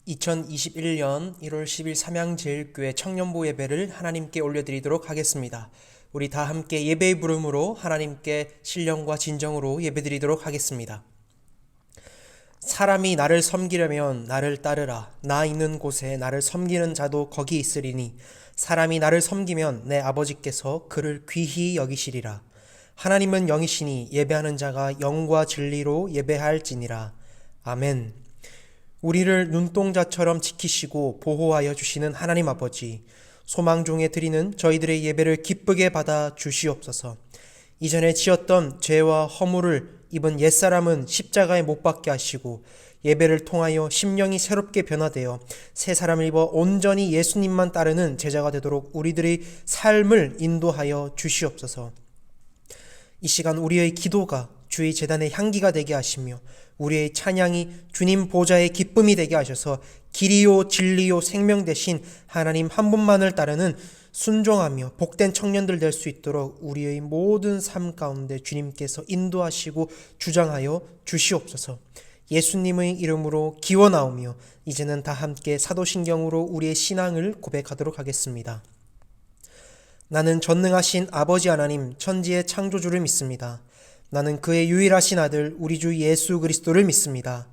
2021년 1월 10일 삼양제일교회 청년부 예배를 하나님께 올려드리도록 하겠습니다. 우리 다 함께 예배의 부름으로 하나님께 신령과 진정으로 예배드리도록 하겠습니다. 사람이 나를 섬기려면 나를 따르라. 나 있는 곳에 나를 섬기는 자도 거기 있으리니 사람이 나를 섬기면 내 아버지께서 그를 귀히 여기시리라. 하나님은 영이시니 예배하는 자가 영과 진리로 예배할지니라. 아멘. 우리를 눈동자처럼 지키시고 보호하여 주시는 하나님 아버지, 소망 중에 드리는 저희들의 예배를 기쁘게 받아 주시옵소서. 이전에 지었던 죄와 허물을 입은 옛사람은 십자가에 못 박게 하시고 예배를 통하여 심령이 새롭게 변화되어 새 사람을 입어 온전히 예수님만 따르는 제자가 되도록 우리들의 삶을 인도하여 주시옵소서. 이 시간 우리의 기도가 주의 제단의 향기가 되게 하시며 우리의 찬양이 주님 보좌의 기쁨이 되게 하셔서 길이요 진리요 생명 되신 하나님 한 분만을 따르는 순종하며 복된 청년들 될 수 있도록 우리의 모든 삶 가운데 주님께서 인도하시고 주장하여 주시옵소서. 예수님의 이름으로 기원하오며 이제는 다 함께 사도신경으로 우리의 신앙을 고백하도록 하겠습니다. 나는 전능하신 아버지 하나님 천지의 창조주를 믿습니다. 나는 그의 유일하신 아들 우리 주 예수 그리스도를 믿습니다.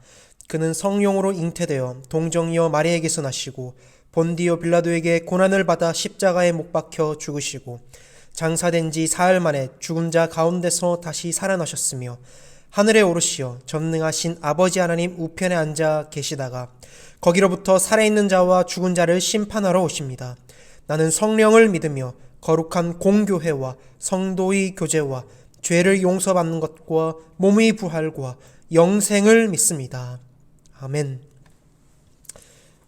그는 성령으로 잉태되어 동정이어 마리아에게서 나시고 본디오 빌라도에게 고난을 받아 십자가에 못 박혀 죽으시고 장사된 지 사흘 만에 죽은 자 가운데서 다시 살아나셨으며 하늘에 오르시어 전능하신 아버지 하나님 우편에 앉아 계시다가 거기로부터 살아있는 자와 죽은 자를 심판하러 오십니다. 나는 성령을 믿으며 거룩한 공교회와 성도의 교제와 죄를 용서받는 것과 몸의 부활과 영생을 믿습니다. 아멘.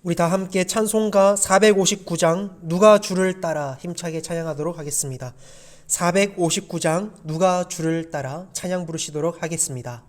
우리 다 함께 찬송가 459장 누가 주를 따라 힘차게 찬양하도록 하겠습니다. 459장 누가 주를 따라 찬양 부르시도록 하겠습니다.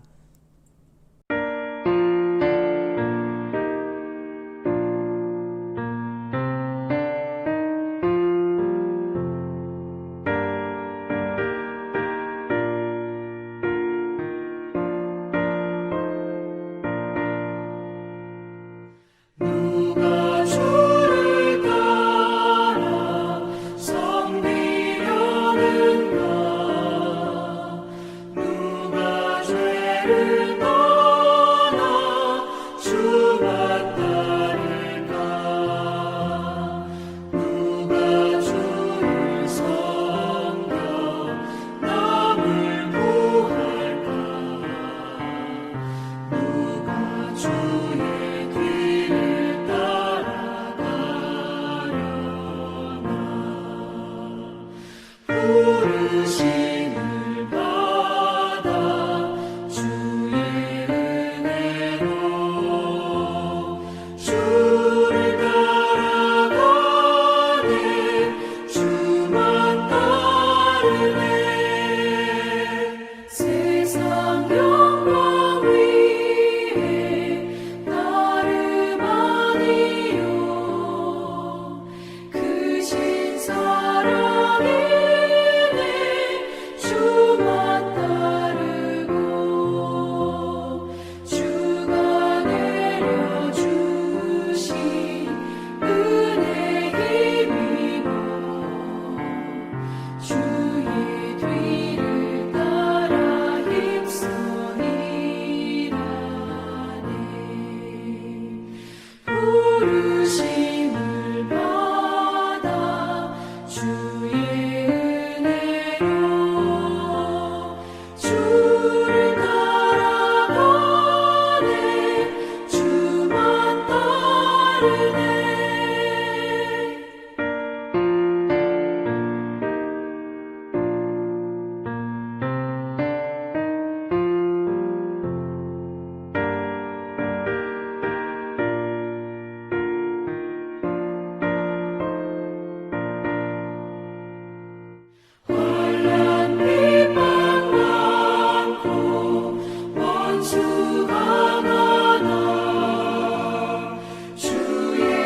주의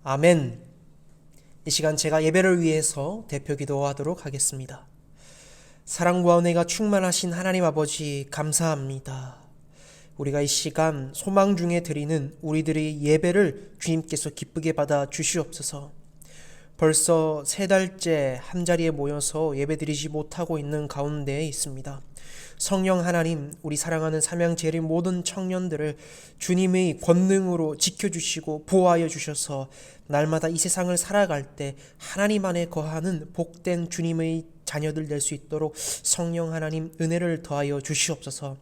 아멘. 이 시간 제가 예배를 위해서 대표 기도하도록 하겠습니다. 사랑과 은혜가 충만하신 하나님 아버지 감사합니다. 우리가 이 시간 소망 중에 드리는 우리들의 예배를 주님께서 기쁘게 받아 주시옵소서. 벌써 3달째 한자리에 모여서 예배드리지 못하고 있는 가운데에 있습니다. 성령 하나님, 우리 사랑하는 삼양제리 모든 청년들을 주님의 권능으로 지켜주시고 보호하여 주셔서 날마다 이 세상을 살아갈 때 하나님 안에 거하는 복된 주님의 자녀들 될 수 있도록 성령 하나님 은혜를 더하여 주시옵소서.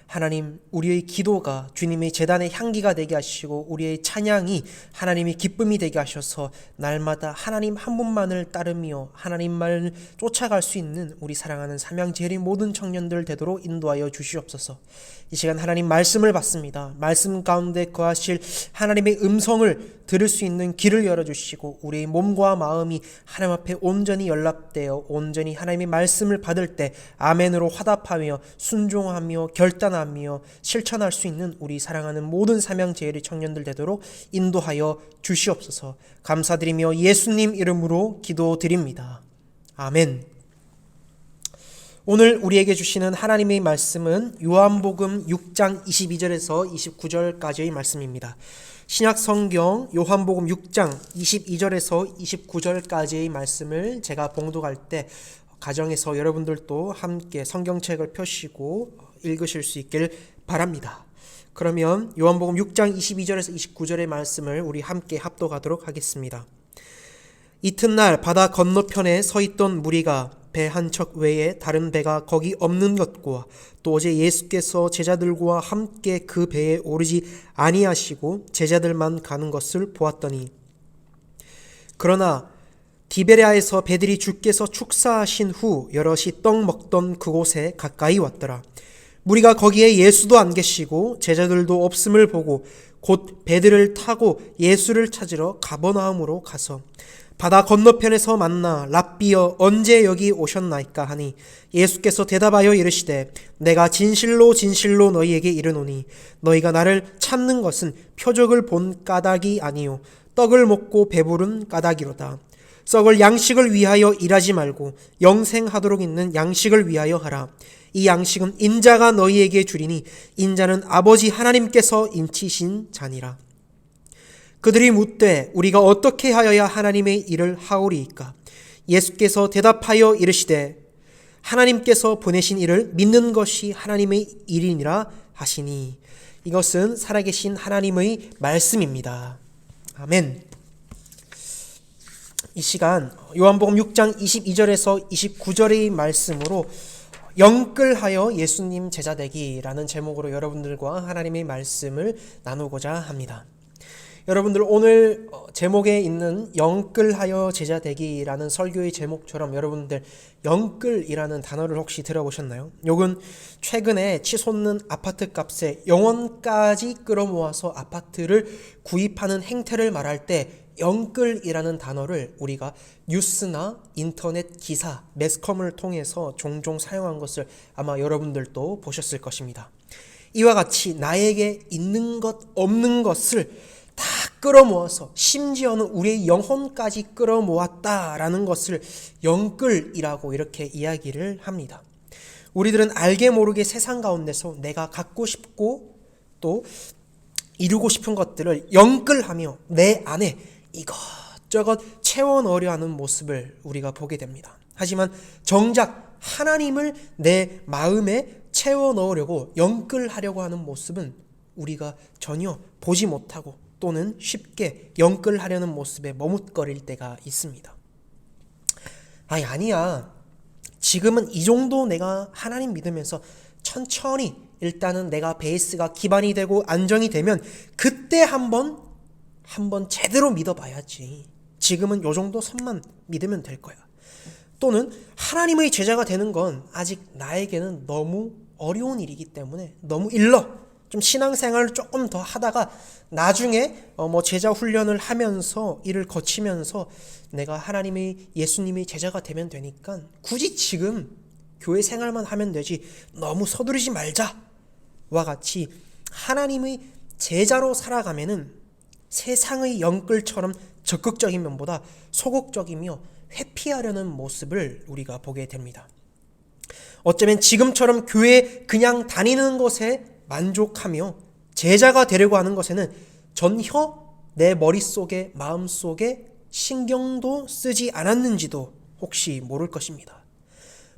하나님, 우리의 기도가 주님의 제단의 향기가 되게 하시고 우리의 찬양이 하나님의 기쁨이 되게 하셔서 날마다 하나님 한 분만을 따르며 하나님만을 쫓아갈 수 있는 우리 사랑하는 삼양제리 모든 청년들 되도록 인도하여 주시옵소서. 이 시간 하나님 말씀을 받습니다. 말씀 가운데 거하실 하나님의 음성을 들을 수 있는 길을 열어주시고 우리의 몸과 마음이 하나님 앞에 온전히 연락되어 온전히 하나님의 말씀을 받을 때 아멘으로 화답하며 순종하며 결단하며 실천할 수 있는 우리 사랑하는 모든 삼양제일의 청년들 되도록 인도하여 주시옵소서. 감사드리며 예수님 이름으로 기도드립니다. 아멘. 오늘 우리에게 주시는 하나님의 말씀은 요한복음 6장 22절에서 29절까지의 말씀입니다. 신약 성경 요한복음 6장 22절에서 29절까지의 말씀을 제가 봉독할 때 가정에서 여러분들도 함께 성경책을 펴시고 읽으실 수 있길 바랍니다. 그러면 요한복음 6장 22절에서 29절의 말씀을 우리 함께 합독하도록 하겠습니다. 이튿날 바다 건너편에 서 있던 무리가 배 한 척 외에 다른 배가 거기 없는 것과 또 어제 예수께서 제자들과 함께 그 배에 오르지 아니하시고 제자들만 가는 것을 보았더니 그러나 디베랴에서 배들이 주께서 축사하신 후 여럿이 떡 먹던 그곳에 가까이 왔더라. 무리가 거기에 예수도 안 계시고 제자들도 없음을 보고 곧 배들을 타고 예수를 찾으러 가버나움으로 가서 바다 건너편에서 만나 랍비여 언제 여기 오셨나이까 하니 예수께서 대답하여 이르시되 내가 진실로 진실로 너희에게 이르노니 너희가 나를 찾는 것은 표적을 본 까닭이 아니요 떡을 먹고 배부른 까닭이로다. 썩을 양식을 위하여 일하지 말고 영생하도록 있는 양식을 위하여 하라. 이 양식은 인자가 너희에게 주리니 인자는 아버지 하나님께서 인치신 자니라. 그들이 묻되 우리가 어떻게 하여야 하나님의 일을 하오리이까? 예수께서 대답하여 이르시되 하나님께서 보내신 이를 믿는 것이 하나님의 일이니라 하시니 이것은 살아계신 하나님의 말씀입니다. 아멘. 이 시간 요한복음 6장 22절에서 29절의 말씀으로 영끌하여 예수님 제자되기라는 제목으로 여러분들과 하나님의 말씀을 나누고자 합니다. 여러분들 오늘 제목에 있는 영끌하여 제자되기라는 설교의 제목처럼 여러분들 영끌이라는 단어를 혹시 들어보셨나요? 요건 최근에 치솟는 아파트 값에 영원까지 끌어모아서 아파트를 구입하는 행태를 말할 때 영끌이라는 단어를 우리가 뉴스나 인터넷 기사, 매스컴을 통해서 종종 사용한 것을 아마 여러분들도 보셨을 것입니다. 이와 같이 나에게 있는 것 없는 것을 다 끌어모아서 심지어는 우리의 영혼까지 끌어모았다라는 것을 영끌이라고 이렇게 이야기를 합니다. 우리들은 알게 모르게 세상 가운데서 내가 갖고 싶고 또 이루고 싶은 것들을 영끌하며 내 안에 이것저것 채워 넣으려 하는 모습을 우리가 보게 됩니다. 하지만 정작 하나님을 내 마음에 채워 넣으려고 영끌하려고 하는 모습은 우리가 전혀 보지 못하고 또는 쉽게 영끌하려는 모습에 머뭇거릴 때가 있습니다. 아니야. 지금은 이 정도 내가 하나님 믿으면서 천천히 일단은 내가 베이스가 기반이 되고 안정이 되면 그때 한번 제대로 믿어봐야지. 지금은 요 정도 선만 믿으면 될 거야. 또는 하나님의 제자가 되는 건 아직 나에게는 너무 어려운 일이기 때문에 너무 일러. 좀 신앙생활을 조금 더 하다가 나중에 제자 훈련을 하면서 일을 거치면서 내가 하나님의 예수님의 제자가 되면 되니까 굳이 지금 교회 생활만 하면 되지 너무 서두르지 말자 와 같이 하나님의 제자로 살아가면은 세상의 영끌처럼 적극적인 면보다 소극적이며 회피하려는 모습을 우리가 보게 됩니다. 어쩌면 지금처럼 교회에 그냥 다니는 것에 만족하며 제자가 되려고 하는 것에는 전혀 내 머릿속에 마음속에 신경도 쓰지 않았는지도 혹시 모를 것입니다.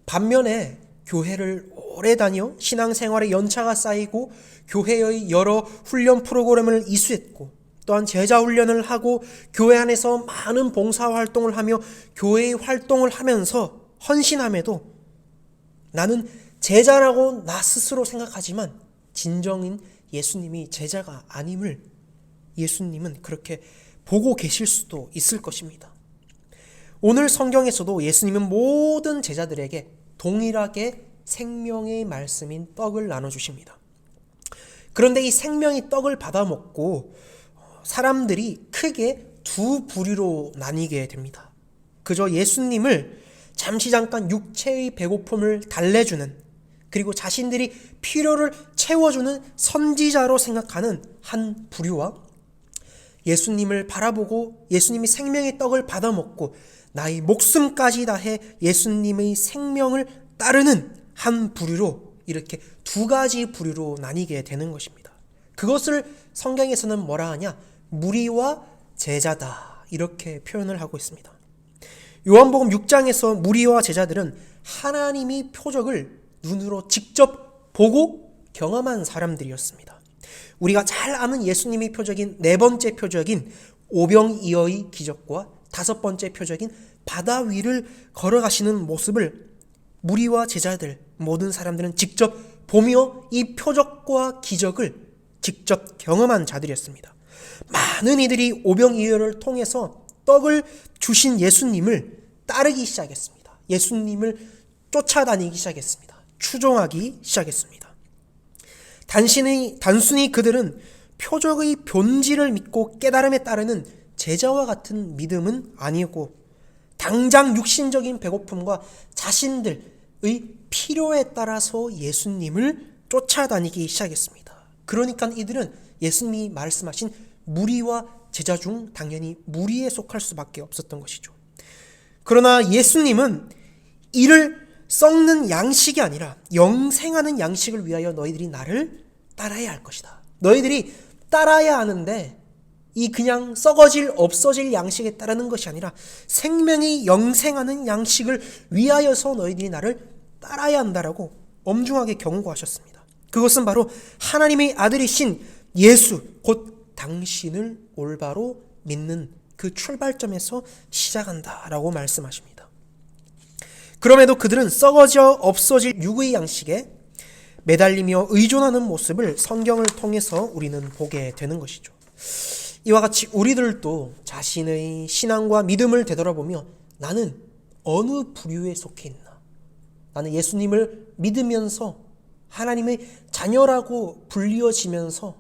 반면에 교회를 오래 다녀 신앙생활에 연차가 쌓이고 교회의 여러 훈련 프로그램을 이수했고 또한 제자 훈련을 하고 교회 안에서 많은 봉사활동을 하며 교회의 활동을 하면서 헌신함에도 나는 제자라고 나 스스로 생각하지만 진정인 예수님이 제자가 아님을 예수님은 그렇게 보고 계실 수도 있을 것입니다. 오늘 성경에서도 예수님은 모든 제자들에게 동일하게 생명의 말씀인 떡을 나눠주십니다. 그런데 이 생명의 떡을 받아먹고 사람들이 크게 두 부류로 나뉘게 됩니다. 그저 예수님을 잠깐 육체의 배고픔을 달래주는, 그리고 자신들이 필요를 채워주는 선지자로 생각하는 한 부류와 예수님을 바라보고 예수님이 생명의 떡을 받아먹고 나의 목숨까지 다해 예수님의 생명을 따르는 한 부류로, 이렇게 두 가지 부류로 나뉘게 되는 것입니다. 그것을 성경에서는 뭐라 하냐? 무리와 제자다, 이렇게 표현을 하고 있습니다. 요한복음 6장에서 무리와 제자들은 하나님의 표적을 눈으로 직접 보고 경험한 사람들이었습니다. 우리가 잘 아는 예수님의 표적인 네 번째 표적인 오병이어의 기적과 다섯 번째 표적인 바다 위를 걸어가시는 모습을 무리와 제자들, 모든 사람들은 직접 보며 이 표적과 기적을 직접 경험한 자들이었습니다. 많은 이들이 오병이어를 통해서 떡을 주신 예수님을 따르기 시작했습니다. 예수님을 쫓아다니기 시작했습니다. 추종하기 시작했습니다. 단순히 그들은 표적의 본질을 믿고 깨달음에 따르는 제자와 같은 믿음은 아니었고, 당장 육신적인 배고픔과 자신들의 필요에 따라서 예수님을 쫓아다니기 시작했습니다. 그러니까 이들은 예수님이 말씀하신 무리와 제자 중 당연히 무리에 속할 수밖에 없었던 것이죠. 그러나 예수님은 이를 썩는 양식이 아니라 영생하는 양식을 위하여 너희들이 나를 따라야 할 것이다. 너희들이 따라야 하는데 이 그냥 썩어질 없어질 양식에 따르는 것이 아니라 생명이 영생하는 양식을 위하여서 너희들이 나를 따라야 한다라고 엄중하게 경고하셨습니다. 그것은 바로 하나님의 아들이신 예수, 곧 당신을 올바로 믿는 그 출발점에서 시작한다라고 말씀하십니다. 그럼에도 그들은 썩어져 없어질 육의 양식에 매달리며 의존하는 모습을 성경을 통해서 우리는 보게 되는 것이죠. 이와 같이 우리들도 자신의 신앙과 믿음을 되돌아보며 나는 어느 부류에 속해 있나? 나는 예수님을 믿으면서 하나님의 자녀라고 불리어지면서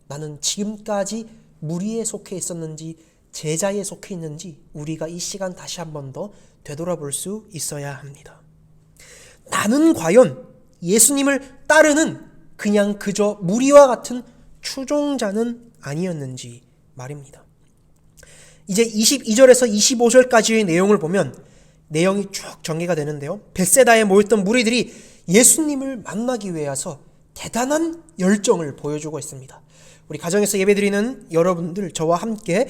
나는 지금까지 무리에 속해 있었는지 제자에 속해 있는지 우리가 이 시간 다시 한 번 더 되돌아볼 수 있어야 합니다. 나는 과연 예수님을 따르는 그냥 그저 무리와 같은 추종자는 아니었는지 말입니다. 이제 22절에서 25절까지의 내용을 보면 내용이 쭉 전개가 되는데요. 벳세다에 모였던 무리들이 예수님을 만나기 위해서 대단한 열정을 보여주고 있습니다. 우리 가정에서 예배드리는 여러분들, 저와 함께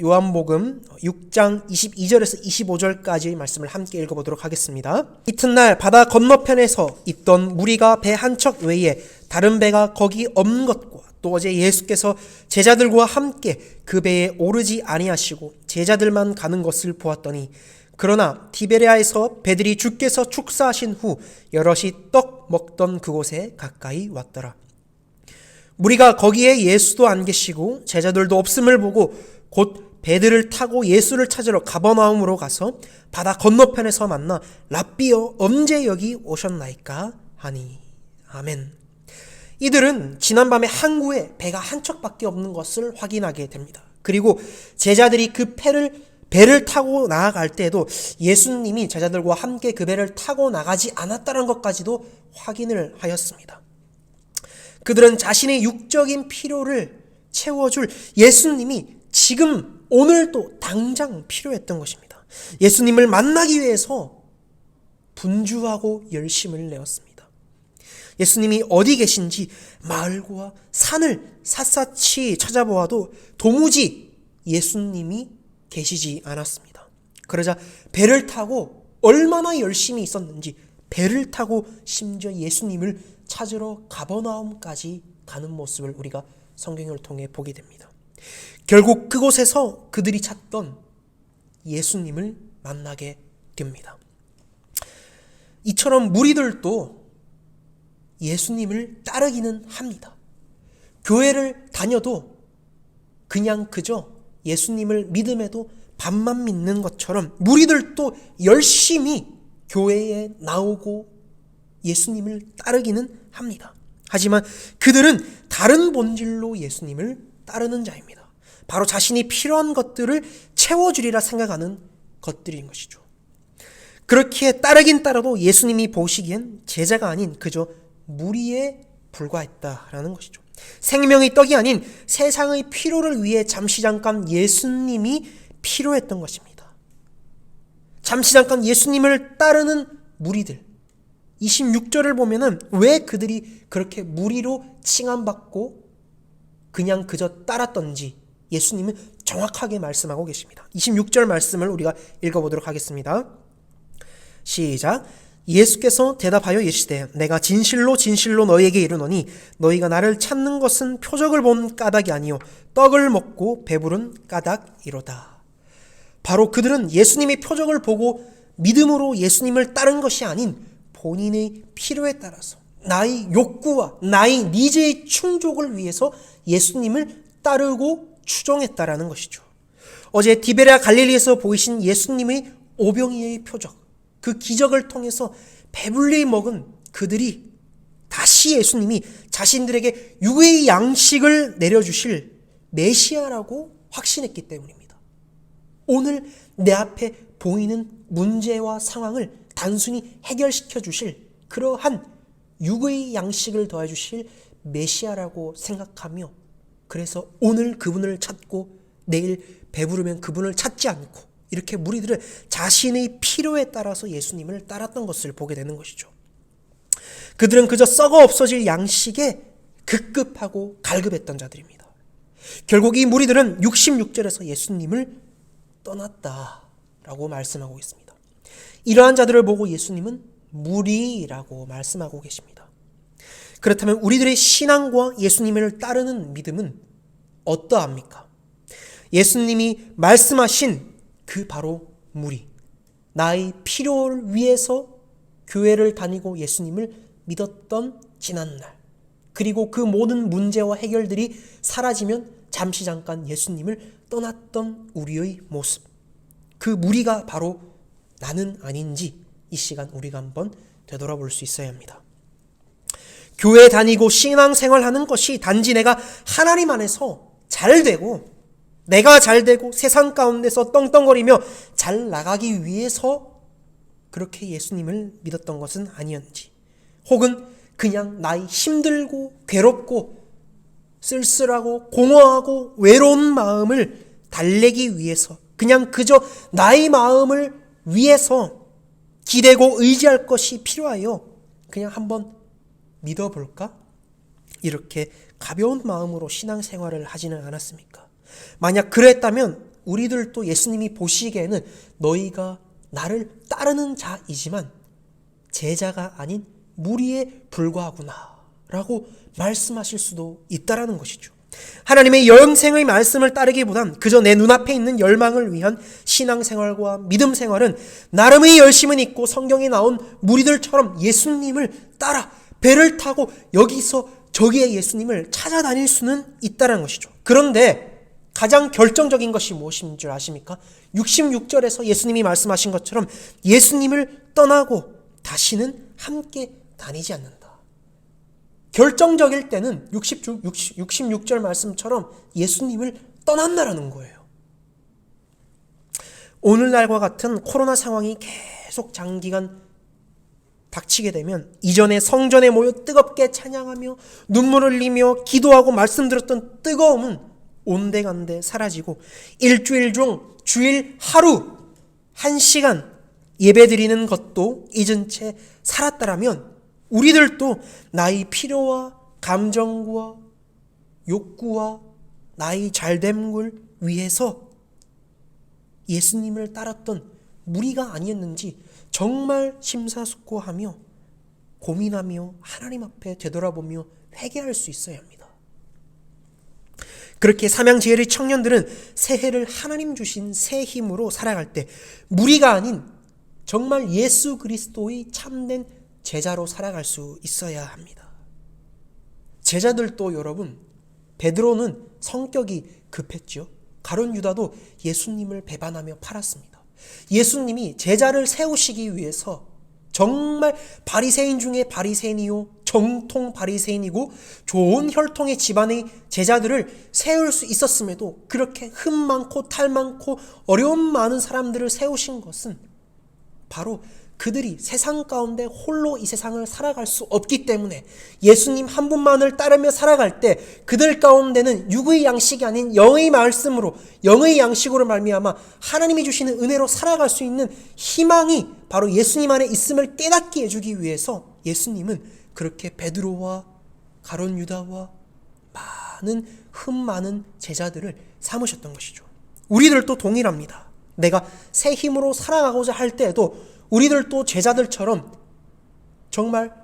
요한복음 6장 22절에서 25절까지의 말씀을 함께 읽어보도록 하겠습니다. 이튿날 바다 건너편에서 있던 무리가 배 한 척 외에 다른 배가 거기 없는 것과 또 어제 예수께서 제자들과 함께 그 배에 오르지 아니하시고 제자들만 가는 것을 보았더니, 그러나 티베리아에서 배들이 주께서 축사하신 후 여럿이 떡 먹던 그곳에 가까이 왔더라. 무리가 거기에 예수도 안 계시고 제자들도 없음을 보고 곧 배들을 타고 예수를 찾으러 가버나움으로 가서 바다 건너편에서 만나 랍비여 언제 여기 오셨나이까 하니. 아멘. 이들은 지난밤에 항구에 배가 한 척밖에 없는 것을 확인하게 됩니다. 그리고 제자들이 그 배를 타고 나아갈 때에도 예수님이 제자들과 함께 그 배를 타고 나가지 않았다는 것까지도 확인을 하였습니다. 그들은 자신의 육적인 필요를 채워줄 예수님이 지금 오늘도 당장 필요했던 것입니다. 예수님을 만나기 위해서 분주하고 열심을 내었습니다. 예수님이 어디 계신지 마을과 산을 샅샅이 찾아보아도 도무지 예수님이 계시지 않았습니다. 그러자 배를 타고 얼마나 열심히 있었는지 배를 타고 심지어 예수님을 찾으러 가버나움까지 가는 모습을 우리가 성경을 통해 보게 됩니다. 결국 그곳에서 그들이 찾던 예수님을 만나게 됩니다. 이처럼 무리들도 예수님을 따르기는 합니다. 교회를 다녀도 그냥 그저 예수님을 믿음에도 반만 믿는 것처럼 무리들도 열심히 교회에 나오고 예수님을 따르기는 합니다. 하지만 그들은 다른 본질로 예수님을 따르는 자입니다. 바로 자신이 필요한 것들을 채워주리라 생각하는 것들인 것이죠. 그렇게 따르긴 따라도 예수님이 보시기엔 제자가 아닌 그저 무리에 불과했다라는 것이죠. 생명의 떡이 아닌 세상의 필요를 위해 잠시 잠깐 예수님이 필요했던 것입니다. 잠시 잠깐 예수님을 따르는 무리들, 26절을 보면은 왜 그들이 그렇게 무리로 칭함받고 그냥 그저 따랐던지 예수님은 정확하게 말씀하고 계십니다. 26절 말씀을 우리가 읽어보도록 하겠습니다. 시작. 예수께서 대답하여 이르시되 내가 진실로 진실로 너희에게 이르노니 너희가 나를 찾는 것은 표적을 본 까닭이 아니요 떡을 먹고 배부른 까닭이로다. 바로 그들은 예수님의 표적을 보고 믿음으로 예수님을 따른 것이 아닌 본인의 필요에 따라서 나의 욕구와 나의 니즈의 충족을 위해서 예수님을 따르고 추종했다라는 것이죠. 어제 디베랴 갈릴리에서 보이신 예수님의 오병이의 표적, 그 기적을 통해서 배불리 먹은 그들이 다시 예수님이 자신들에게 육의 양식을 내려주실 메시아라고 확신했기 때문입니다. 오늘 내 앞에 보이는 문제와 상황을 단순히 해결시켜 주실 그러한 육의 양식을 더해 주실 메시아라고 생각하며 그래서 오늘 그분을 찾고 내일 배부르면 그분을 찾지 않고 이렇게 무리들은 자신의 필요에 따라서 예수님을 따랐던 것을 보게 되는 것이죠. 그들은 그저 썩어 없어질 양식에 급급하고 갈급했던 자들입니다. 결국 이 무리들은 66절에서 예수님을 떠났다라고 말씀하고 있습니다. 이러한 자들을 보고 예수님은 무리라고 말씀하고 계십니다. 그렇다면 우리들의 신앙과 예수님을 따르는 믿음은 어떠합니까? 예수님이 말씀하신 그 바로 무리, 나의 필요를 위해서 교회를 다니고 예수님을 믿었던 지난날, 그리고 그 모든 문제와 해결들이 사라지면 잠시 잠깐 예수님을 떠났던 우리의 모습, 그 무리가 바로 나는 아닌지 이 시간 우리가 한번 되돌아볼 수 있어야 합니다. 교회 다니고 신앙생활하는 것이 단지 내가 하나님 안에서 잘되고 내가 잘되고 세상 가운데서 떵떵거리며 잘 나가기 위해서 그렇게 예수님을 믿었던 것은 아니었는지, 혹은 그냥 나의 힘들고 괴롭고 쓸쓸하고 공허하고 외로운 마음을 달래기 위해서 그냥 그저 나의 마음을 위해서 기대고 의지할 것이 필요하여 그냥 한번 믿어볼까? 이렇게 가벼운 마음으로 신앙생활을 하지는 않았습니까? 만약 그랬다면 우리들도 예수님이 보시기에는 너희가 나를 따르는 자이지만 제자가 아닌 무리에 불과하구나 라고 말씀하실 수도 있다라는 것이죠. 하나님의 영생의 말씀을 따르기보단 그저 내 눈앞에 있는 열망을 위한 신앙생활과 믿음생활은 나름의 열심은 있고 성경에 나온 무리들처럼 예수님을 따라 배를 타고 여기서 저기에 예수님을 찾아다닐 수는 있다는 것이죠. 그런데 가장 결정적인 것이 무엇인 줄 아십니까? 66절에서 예수님이 말씀하신 것처럼 예수님을 떠나고 다시는 함께 다니지 않는다. 결정적일 때는 66절 말씀처럼 예수님을 떠난다라는 거예요. 오늘날과 같은 코로나 상황이 계속 장기간 닥치게 되면 이전에 성전에 모여 뜨겁게 찬양하며 눈물을 흘리며 기도하고 말씀드렸던 뜨거움은 온데간데 사라지고 일주일 중 주일 하루 1시간 예배드리는 것도 잊은 채 살았다라면 우리들도 나의 필요와 감정과 욕구와 나의 잘됨을 위해서 예수님을 따랐던 무리가 아니었는지 정말 심사숙고하며 고민하며 하나님 앞에 되돌아보며 회개할 수 있어야 합니다. 그렇게 삼양제일의 청년들은 새해를 하나님 주신 새 힘으로 살아갈 때 무리가 아닌 정말 예수 그리스도의 참된 제자로 살아갈 수 있어야 합니다. 제자들도 여러분, 베드로는 성격이 급했죠. 가룟 유다도 예수님을 배반하며 팔았습니다. 예수님이 제자를 세우시기 위해서 정말 바리새인 중에 바리새인이요 정통 바리새인이고 좋은 혈통의 집안의 제자들을 세울 수 있었음에도 그렇게 흠 많고 탈 많고 어려움 많은 사람들을 세우신 것은 바로 그들이 세상 가운데 홀로 이 세상을 살아갈 수 없기 때문에 예수님 한 분만을 따르며 살아갈 때 그들 가운데는 육의 양식이 아닌 영의 말씀으로 영의 양식으로 말미암아 하나님이 주시는 은혜로 살아갈 수 있는 희망이 바로 예수님 안에 있음을 깨닫게 해주기 위해서 예수님은 그렇게 베드로와 가룟 유다와 많은 흠 많은 제자들을 삼으셨던 것이죠. 우리들도 동일합니다. 내가 새 힘으로 살아가고자 할 때에도 우리들도 제자들처럼 정말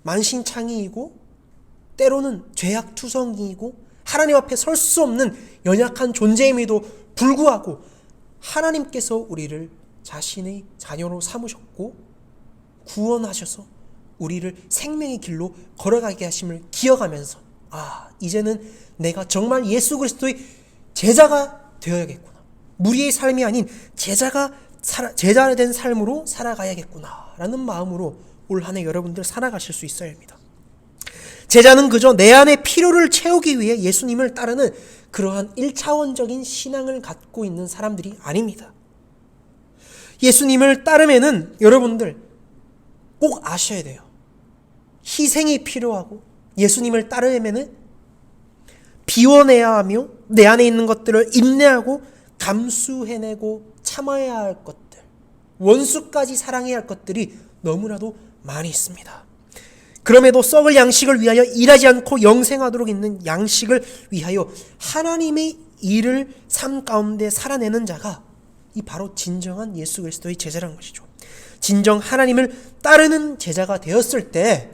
만신창이이고 때로는 죄악투성이이고 하나님 앞에 설 수 없는 연약한 존재임에도 불구하고 하나님께서 우리를 자신의 자녀로 삼으셨고 구원하셔서 우리를 생명의 길로 걸어가게 하심을 기억하면서 이제는 내가 정말 예수 그리스도의 제자가 되어야겠구나. 무리의 삶이 아닌 제자가 된 삶으로 살아가야겠구나 라는 마음으로 올 한 해 여러분들 살아가실 수 있어야 합니다. 제자는 그저 내 안의 필요를 채우기 위해 예수님을 따르는 그러한 1차원적인 신앙을 갖고 있는 사람들이 아닙니다. 예수님을 따르면은 여러분들 꼭 아셔야 돼요. 희생이 필요하고 예수님을 따르면은 비워내야 하며 내 안에 있는 것들을 인내하고 감수해내고 참아야 할 것들, 원수까지 사랑해야 할 것들이 너무나도 많이 있습니다. 그럼에도 썩을 양식을 위하여 일하지 않고 영생하도록 있는 양식을 위하여 하나님의 일을 삶 가운데 살아내는 자가 이 바로 진정한 예수 그리스도의 제자라는 것이죠. 진정 하나님을 따르는 제자가 되었을 때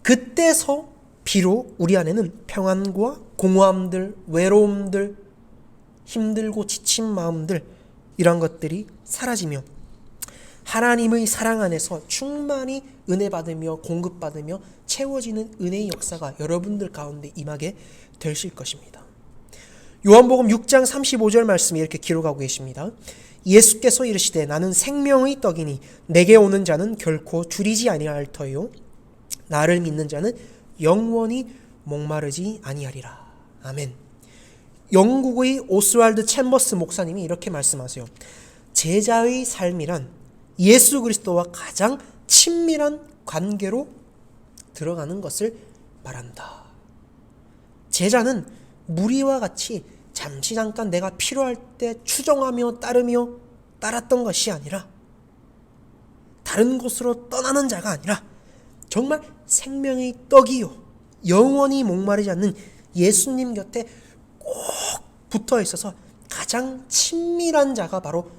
그때서 비록 우리 안에는 평안과 공허함들, 외로움들, 힘들고 지친 마음들 이런 것들이 사라지며 하나님의 사랑 안에서 충만히 은혜 받으며 공급받으며 채워지는 은혜의 역사가 여러분들 가운데 임하게 되실 것입니다. 요한복음 6장 35절 말씀이 이렇게 기록하고 계십니다. 예수께서 이르시되 나는 생명의 떡이니 내게 오는 자는 결코 줄이지 아니할 터요 나를 믿는 자는 영원히 목마르지 아니하리라. 아멘. 영국의 오스왈드 챔버스 목사님이 이렇게 말씀하세요. 제자의 삶이란 예수 그리스도와 가장 친밀한 관계로 들어가는 것을 말한다. 제자는 무리와 같이 잠시 잠깐 내가 필요할 때 추종하며 따르며 따랐던 것이 아니라 다른 곳으로 떠나는 자가 아니라 정말 생명의 떡이요 영원히 목마르지 않는 예수님 곁에 꼭 붙어 있어서 가장 친밀한 자가 바로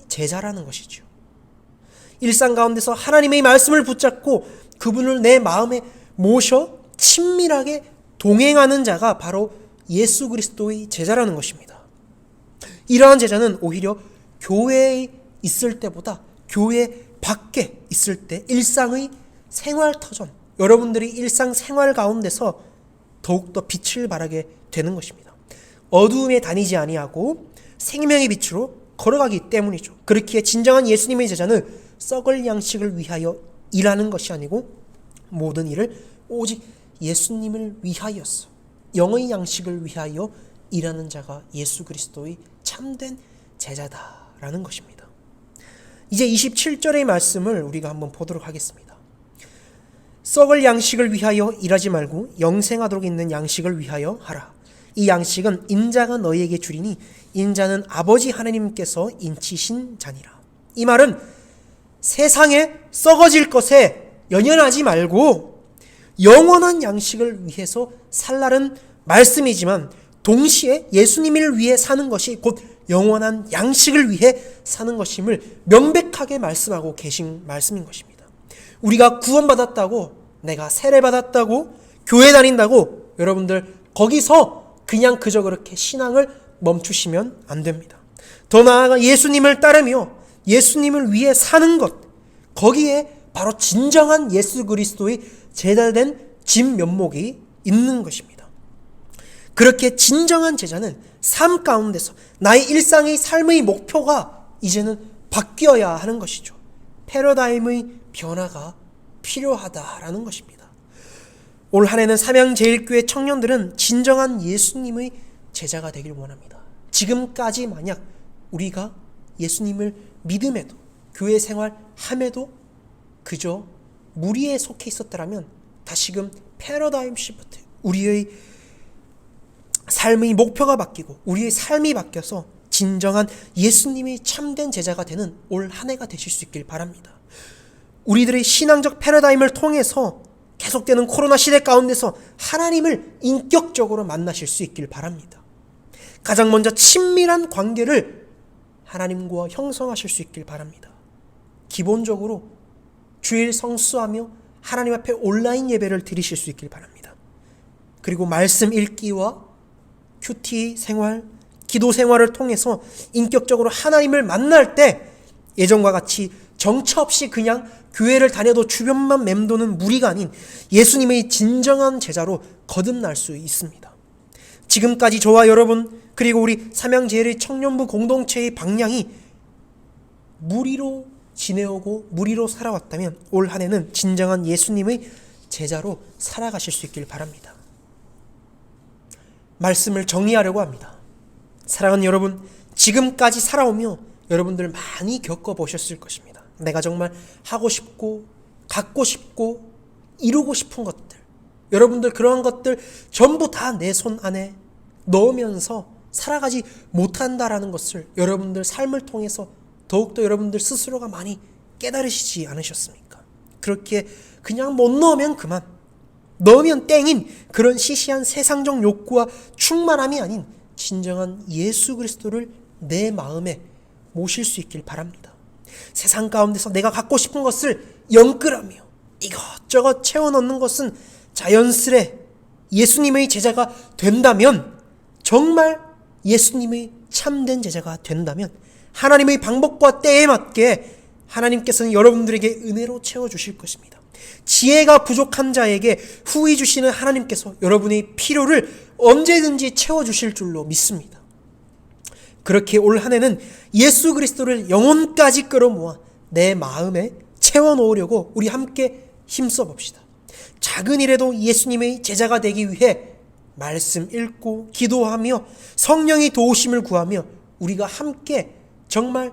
제자라는 것이죠. 일상 가운데서 하나님의 말씀을 붙잡고 그분을 내 마음에 모셔 친밀하게 동행하는 자가 바로 예수 그리스도의 제자라는 것입니다. 이러한 제자는 오히려 교회에 있을 때보다 교회 밖에 있을 때 일상의 생활터전, 여러분들이 일상 생활 가운데서 더욱더 빛을 발하게 되는 것입니다. 어두움에 다니지 아니하고 생명의 빛으로 걸어가기 때문이죠. 그렇기에 진정한 예수님의 제자는 썩을 양식을 위하여 일하는 것이 아니고 모든 일을 오직 예수님을 위하여서 영의 양식을 위하여 일하는 자가 예수 그리스도의 참된 제자다라는 것입니다. 이제 27절의 말씀을 우리가 한번 보도록 하겠습니다. 썩을 양식을 위하여 일하지 말고 영생하도록 있는 양식을 위하여 하라. 이 양식은 인자가 너희에게 주리니 인자는 아버지 하나님께서 인치신 자니라. 이 말은 세상에 썩어질 것에 연연하지 말고 영원한 양식을 위해서 살라는 말씀이지만 동시에 예수님을 위해 사는 것이 곧 영원한 양식을 위해 사는 것임을 명백하게 말씀하고 계신 말씀인 것입니다. 우리가 구원받았다고, 내가 세례받았다고, 교회 다닌다고 여러분들 거기서 그냥 그저 그렇게 신앙을 멈추시면 안 됩니다. 더 나아가 예수님을 따르며 예수님을 위해 사는 것, 거기에 바로 진정한 예수 그리스도의 제자된 진면목이 있는 것입니다. 그렇게 진정한 제자는 삶 가운데서 나의 일상의 삶의 목표가 이제는 바뀌어야 하는 것이죠. 패러다임의 변화가 필요하다라는 것입니다. 올 한 해는 삼양제일교회 청년들은 진정한 예수님의 제자가 되길 원합니다. 지금까지 만약 우리가 예수님을 믿음에도 교회 생활함에도 그저 무리에 속해 있었더라면 다시금 패러다임 시프트, 우리의 삶의 목표가 바뀌고 우리의 삶이 바뀌어서 진정한 예수님이 참된 제자가 되는 올 한 해가 되실 수 있길 바랍니다. 우리들의 신앙적 패러다임을 통해서 계속되는 코로나 시대 가운데서 하나님을 인격적으로 만나실 수 있길 바랍니다. 가장 먼저 친밀한 관계를 하나님과 형성하실 수 있길 바랍니다. 기본적으로 주일 성수하며 하나님 앞에 온라인 예배를 드리실 수 있길 바랍니다. 그리고 말씀 읽기와 큐티 생활, 기도 생활을 통해서 인격적으로 하나님을 만날 때 예전과 같이 정처 없이 그냥 교회를 다녀도 주변만 맴도는 무리가 아닌 예수님의 진정한 제자로 거듭날 수 있습니다. 지금까지 저와 여러분 그리고 우리 삼양제일의 청년부 공동체의 방향이 무리로 지내오고 무리로 살아왔다면 올 한 해는 진정한 예수님의 제자로 살아가실 수 있길 바랍니다. 말씀을 정리하려고 합니다. 사랑하는 여러분, 지금까지 살아오며 여러분들 많이 겪어보셨을 것입니다. 내가 정말 하고 싶고 갖고 싶고 이루고 싶은 것들, 여러분들 그러한 것들 전부 다 내 손 안에 넣으면서 살아가지 못한다라는 것을 여러분들 삶을 통해서 더욱더 여러분들 스스로가 많이 깨달으시지 않으셨습니까? 그렇게 그냥 못 넣으면 그만, 넣으면 땡인 그런 시시한 세상적 욕구와 충만함이 아닌 진정한 예수 그리스도를 내 마음에 모실 수 있길 바랍니다. 세상 가운데서 내가 갖고 싶은 것을 영끌하며 이것저것 채워 넣는 것은 자연스레 예수님의 제자가 된다면, 정말 예수님의 참된 제자가 된다면 하나님의 방법과 때에 맞게 하나님께서는 여러분들에게 은혜로 채워주실 것입니다. 지혜가 부족한 자에게 후히 주시는 하나님께서 여러분의 필요를 언제든지 채워주실 줄로 믿습니다. 그렇게 올 한 해는 예수 그리스도를 영혼까지 끌어모아 내 마음에 채워놓으려고 우리 함께 힘써 봅시다. 작은 일에도 예수님의 제자가 되기 위해 말씀 읽고 기도하며 성령의 도우심을 구하며 우리가 함께 정말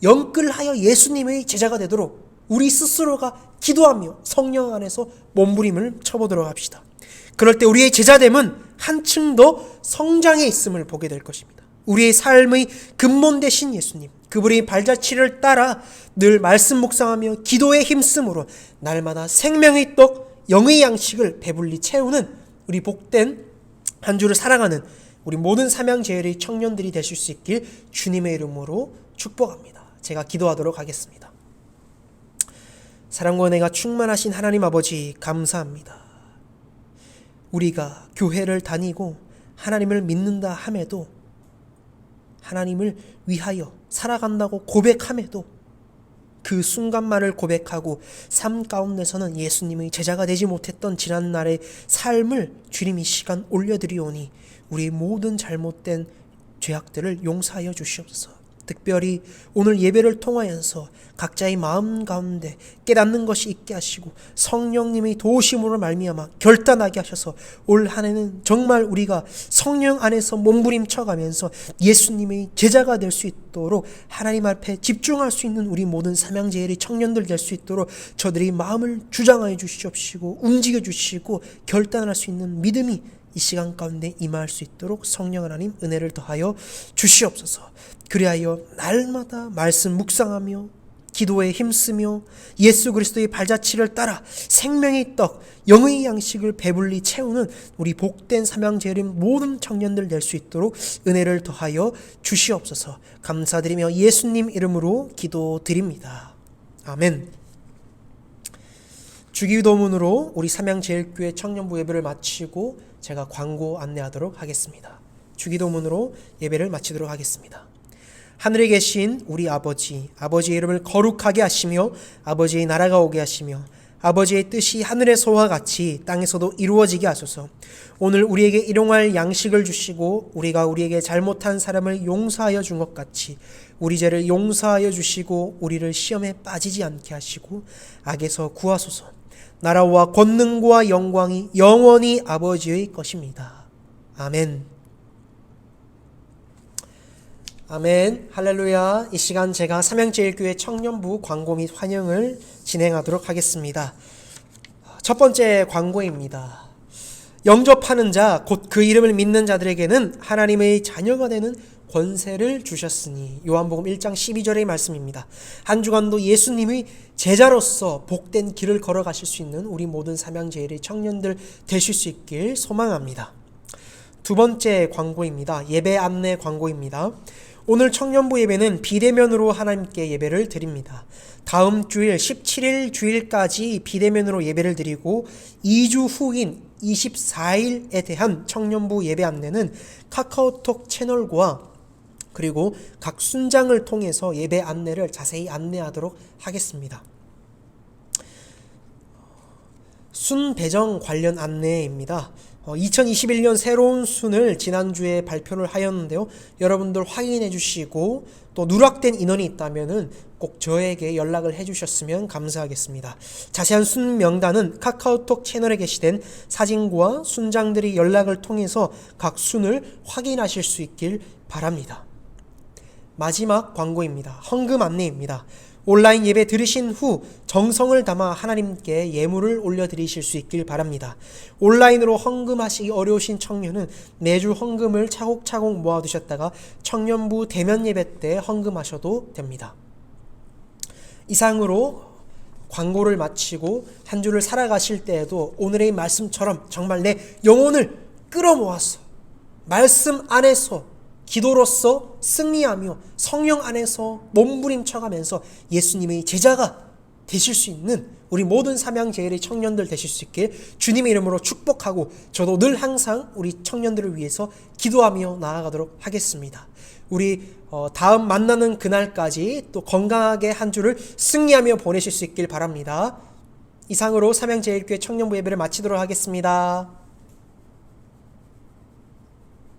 영끌하여 예수님의 제자가 되도록 우리 스스로가 기도하며 성령 안에서 몸부림을 쳐보도록 합시다. 그럴 때 우리의 제자됨은 한층 더 성장해 있음을 보게 될 것입니다. 우리의 삶의 근본 되신 예수님, 그분의 발자취를 따라 늘 말씀 묵상하며 기도에 힘쓰므로 날마다 생명의 떡, 영의 양식을 배불리 채우는 우리 복된 한 주를 살아가는 우리 모든 삼양제일의 청년들이 되실 수 있길 주님의 이름으로 축복합니다. 제가 기도하도록 하겠습니다. 사랑과 은혜가 충만하신 하나님 아버지, 감사합니다. 우리가 교회를 다니고 하나님을 믿는다 함에도, 하나님을 위하여 살아간다고 고백함에도 그 순간만을 고백하고 삶 가운데서는 예수님의 제자가 되지 못했던 지난날의 삶을 주님 이 시간 올려드리오니 우리의 모든 잘못된 죄악들을 용서하여 주시옵소서. 특별히 오늘 예배를 통하여서 각자의 마음 가운데 깨닫는 것이 있게 하시고 성령님의 도우심으로 말미암아 결단하게 하셔서 올 한 해는 정말 우리가 성령 안에서 몸부림쳐가면서 예수님의 제자가 될 수 있도록 하나님 앞에 집중할 수 있는 우리 모든 삼양제일의 청년들 될 수 있도록 저들이 마음을 주장하여 주시옵시고 움직여 주시고 결단할 수 있는 믿음이 이 시간 가운데 임할 수 있도록 성령 하나님 은혜를 더하여 주시옵소서. 그리하여 날마다 말씀 묵상하며 기도에 힘쓰며 예수 그리스도의 발자취를 따라 생명의 떡, 영의 양식을 배불리 채우는 우리 복된 삼양제일인 모든 청년들 될 수 있도록 은혜를 더하여 주시옵소서. 감사드리며 예수님 이름으로 기도드립니다. 아멘. 주기도문으로 우리 삼양제일교회 청년부 예배를 마치고 제가 광고 안내하도록 하겠습니다. 주기도문으로 예배를 마치도록 하겠습니다. 하늘에 계신 우리 아버지, 아버지의 이름을 거룩하게 하시며 아버지의 나라가 오게 하시며 아버지의 뜻이 하늘에서와 같이 땅에서도 이루어지게 하소서. 오늘 우리에게 일용할 양식을 주시고 우리가 우리에게 잘못한 사람을 용서하여 준 것 같이 우리 죄를 용서하여 주시고 우리를 시험에 빠지지 않게 하시고 악에서 구하소서. 나라와 권능과 영광이 영원히 아버지의 것입니다. 아멘. 아멘. 할렐루야. 이 시간 제가 삼양제일교회 청년부 광고 및 환영을 진행하도록 하겠습니다. 첫 번째 광고입니다. 영접하는 자, 곧 그 이름을 믿는 자들에게는 하나님의 자녀가 되는 권세를 주셨으니 요한복음 1장 12절의 말씀입니다. 한 주간도 예수님의 제자로서 복된 길을 걸어가실 수 있는 우리 모든 삼양제일의 청년들 되실 수 있길 소망합니다. 두 번째 광고입니다. 예배 안내 광고입니다. 오늘 청년부 예배는 비대면으로 하나님께 예배를 드립니다. 다음 주일 17일 주일까지 비대면으로 예배를 드리고 2주 후인 24일에 대한 청년부 예배 안내는 카카오톡 채널과 그리고 각 순장을 통해서 예배 안내를 자세히 안내하도록 하겠습니다. 순 배정 관련 안내입니다. 2021년 새로운 순을 지난주에 발표를 하였는데요. 여러분들 확인해 주시고 또 누락된 인원이 있다면 꼭 저에게 연락을 해 주셨으면 감사하겠습니다. 자세한 순 명단은 카카오톡 채널에 게시된 사진과 순장들이 연락을 통해서 각 순을 확인하실 수 있길 바랍니다. 마지막 광고입니다. 헌금 안내입니다. 온라인 예배 들으신 후 정성을 담아 하나님께 예물을 올려드리실 수 있길 바랍니다. 온라인으로 헌금하시기 어려우신 청년은 매주 헌금을 차곡차곡 모아두셨다가 청년부 대면 예배 때 헌금하셔도 됩니다. 이상으로 광고를 마치고 한 주를 살아가실 때에도 오늘의 말씀처럼 정말 내 영혼을 끌어모아서 말씀 안에서 기도로서 승리하며 성령 안에서 몸부림쳐가면서 예수님의 제자가 되실 수 있는 우리 모든 삼양제일의 청년들 되실 수 있게 주님의 이름으로 축복하고 저도 늘 항상 우리 청년들을 위해서 기도하며 나아가도록 하겠습니다. 우리 다음 만나는 그날까지 또 건강하게 한 주를 승리하며 보내실 수 있길 바랍니다. 이상으로 삼양제일교회 청년부 예배를 마치도록 하겠습니다.